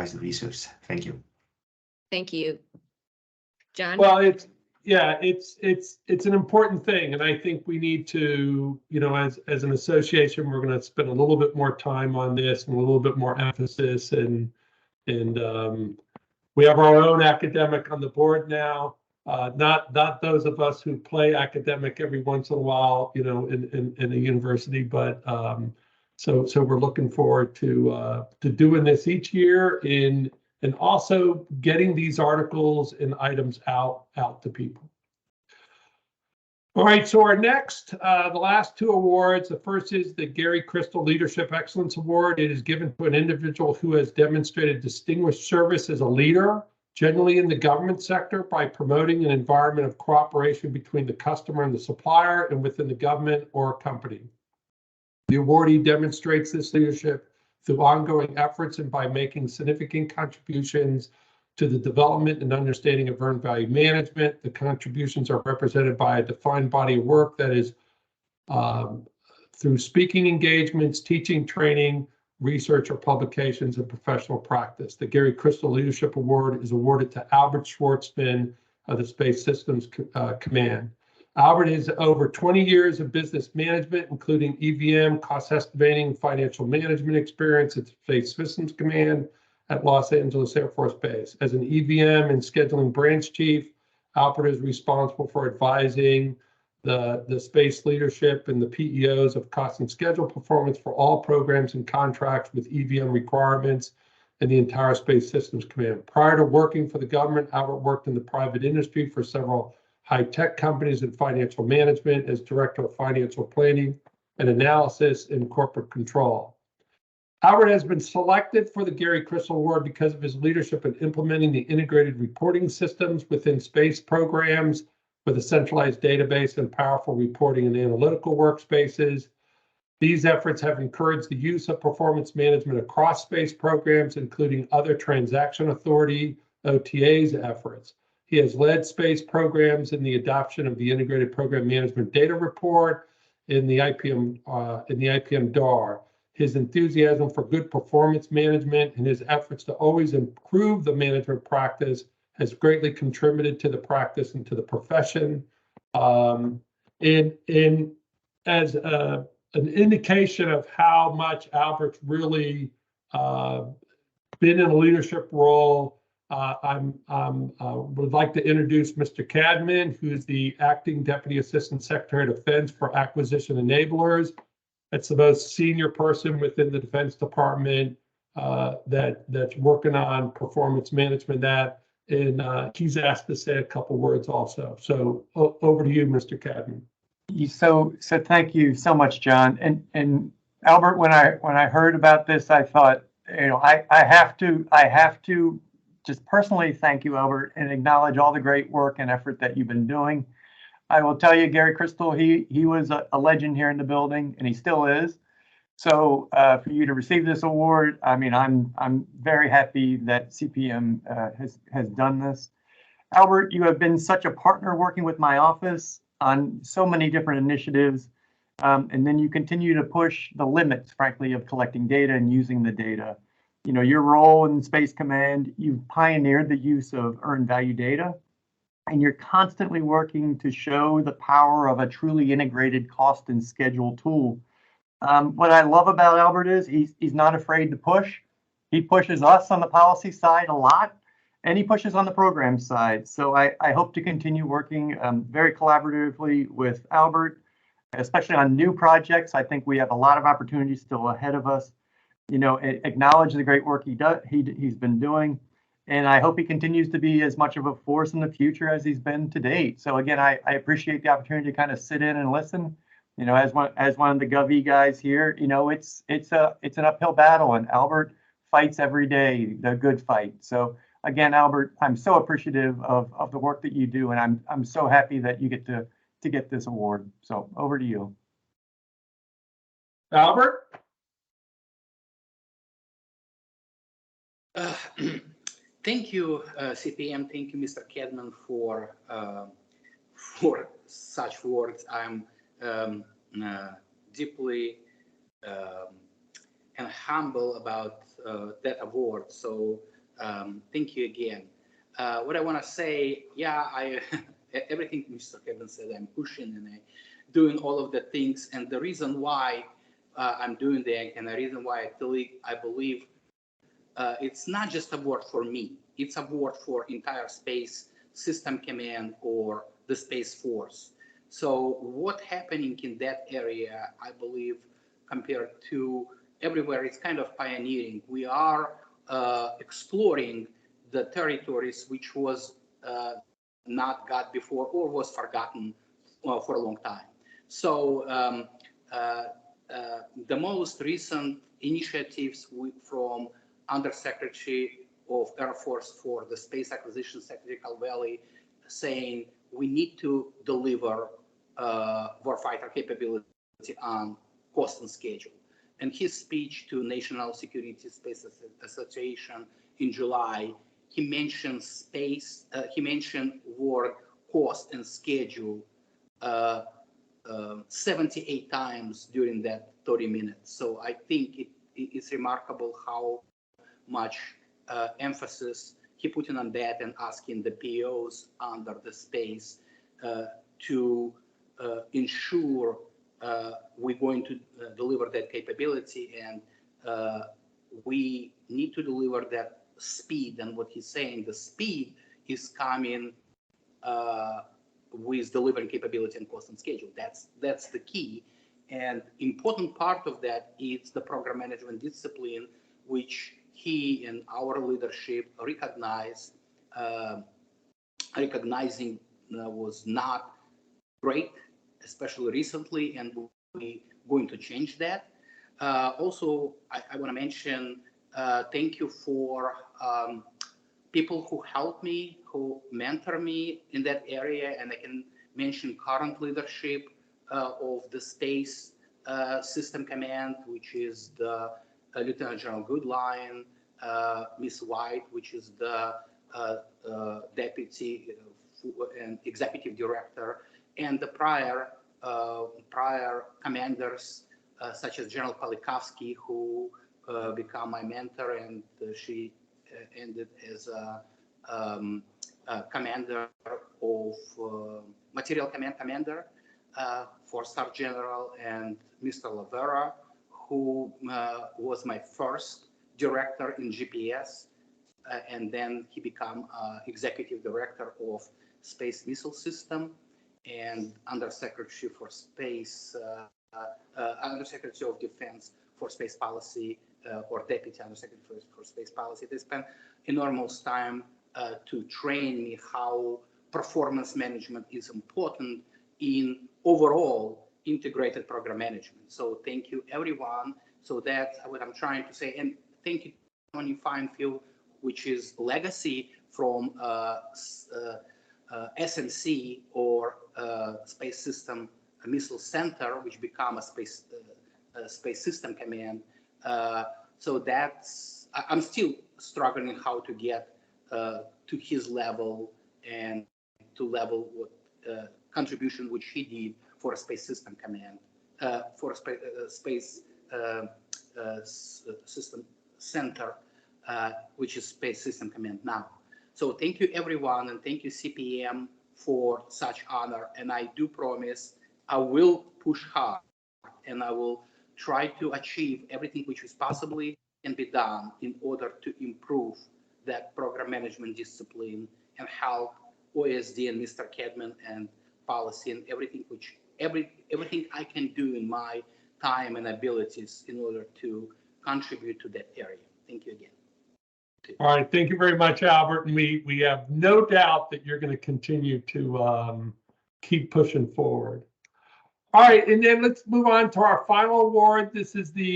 the resource. Thank you. Thank you. John? Well, it's an important thing, and I think we need to, as an association, we're going to spend a little bit more time on this and a little bit more emphasis, and we have our own academic on the board now. Not those of us who play academic every once in a while, in a university, but so we're looking forward to doing this each year and also getting these articles and items out to people. All right, so our next, the last two awards, the first is the Gary Christle Leadership Excellence Award. It is given to an individual who has demonstrated distinguished service as a leader, generally in the government sector, by promoting an environment of cooperation between the customer and the supplier and within the government or company. The awardee demonstrates this leadership through ongoing efforts and by making significant contributions to the development and understanding of earned value management. The contributions are represented by a defined body of work that is through speaking engagements, teaching, training, research, or publications and professional practice. The Gary Christle Leadership Award is awarded to Albert Schwartzman of the Space Systems Command. Albert has over 20 years of business management, including EVM, cost estimating, financial management experience at Space Systems Command at Los Angeles Air Force Base. As an EVM and scheduling branch chief, Albert is responsible for advising the space leadership and the PEOs of cost and schedule performance for all programs and contracts with EVM requirements and the entire Space Systems Command. Prior to working for the government, Albert worked in the private industry for several high-tech companies in financial management as director of financial planning and analysis and corporate control. Albert has been selected for the Gary Christle Award because of his leadership in implementing the integrated reporting systems within space programs with a centralized database and powerful reporting and analytical workspaces. These efforts have encouraged the use of performance management across space programs, including other transaction authority, OTAs efforts. He has led space programs in the adoption of the Integrated Program Management Data Report in the IPM DAR. His enthusiasm for good performance management and his efforts to always improve the management practice has greatly contributed to the practice and to the profession. And as an indication of how much Albert's really been in a leadership role, I would like to introduce Mr. Cadman, who's the Acting Deputy Assistant Secretary of Defense for Acquisition Enablers. That's the most senior person within the Defense Department that's working on performance management. And he's asked to say a couple words also. So over to you, Mr. Cadman. So thank you so much, John. And Albert, when I heard about this, I thought, I have to just personally thank you, Albert, and acknowledge all the great work and effort that you've been doing. I will tell you, Gary Christle, he was a legend here in the building, and he still is. So for you to receive this award, I mean, I'm very happy that CPM has done this. Albert, you have been such a partner working with my office on so many different initiatives, and then you continue to push the limits, frankly, of collecting data and using the data. Your role in Space Command, you've pioneered the use of earned value data, and you're constantly working to show the power of a truly integrated cost and schedule tool. What I love about Albert is he's not afraid to push. He pushes us on the policy side a lot, and he pushes on the program side. So I hope to continue working very collaboratively with Albert, especially on new projects. I think we have a lot of opportunities still ahead of us. Acknowledge the great work he's been doing, and I hope he continues to be as much of a force in the future as he's been to date. So again, I appreciate the opportunity to kind of sit in and listen. As one of the GovE guys here, it's an uphill battle, and Albert fights every day, the good fight. So again, Albert, I'm so appreciative of the work that you do, and I'm so happy that you get to get this award. So over to you, Albert. Thank you, CPM. Thank you, Mr. Cadman, for such words. I'm deeply and humble about that award. So thank you again. What I want to say, yeah, everything Mr. Kevin said, I'm pushing and I'm doing all of the things. And the reason why I'm doing that, and the reason why I believe it's not just a award for me, it's a award for entire Space System Command or the Space Force. So what happening in that area, I believe, compared to everywhere, it's kind of pioneering. We are exploring the territories which was not got before or was forgotten for a long time. So the most recent initiatives from Undersecretary of Air Force for the Space Acquisition, Secretary Calvelli, saying we need to deliver warfighter capability on cost and schedule. And his speech to National Security Space Association in July, he mentioned space, he mentioned word cost and schedule 78 times during that 30 minutes. So I think it's remarkable how much emphasis he put in on that and asking the POs under the space to ensure we're going to deliver that capability, and we need to deliver that speed. And what he's saying, the speed is coming with delivering capability and cost and schedule. That's the key. And important part of that is the program management discipline, which he and our leadership recognize, recognizing was not great, especially recently, and we're going to change that. Also, I want to mention thank you for people who helped me, who mentor me in that area, and I can mention current leadership of the Space System Command, which is the Lieutenant General Goodline, Ms. White, which is the Deputy and Executive Director, and the prior commanders, such as General Polikovsky, who became my mentor, and she ended as a commander of Material Command Commander, 4-star General, and Mr. Lavera, who was my first director in GPS, and then he became Executive Director of Space Missile System and Undersecretary for Space, Undersecretary of Defense for Space Policy, or Deputy Undersecretary for Space Policy. They spent enormous time to train me how performance management is important in overall integrated program management. So thank you, everyone. So that's what I'm trying to say. And thank you, Tony Finefield, which is legacy from SMC, or Space System Missile Center, which became a Space System Command. So I'm still struggling how to get to his level and to level what contribution which he did for a Space System Command, for a Space System Center, which is Space System Command now. So thank you, everyone, and thank you, CPM, for such honor. And I do promise I will push hard, and I will try to achieve everything which is possibly can be done in order to improve that program management discipline and help OSD and Mr. Kedman and policy and everything I can do in my time and abilities in order to contribute to that area. Thank you again. All right, thank you very much, Albert. And we have no doubt that you're going to continue to keep pushing forward. All right, and then let's move on to our final award. This is the